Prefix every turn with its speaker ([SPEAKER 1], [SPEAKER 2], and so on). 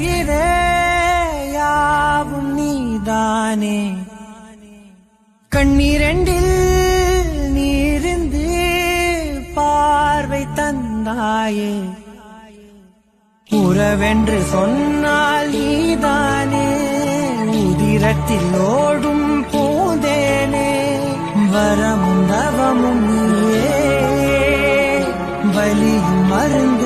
[SPEAKER 1] உயிரே யாவும் நீதானே கண்ணீரெண்டில் நீரிந்து பார்வை தந்தாயே உறவென்று சொன்னால் நீதானே உதிரத்தில் ஓடும் பூந்தேனே வரமும் தவமும் நீயே வலியும் மருந்து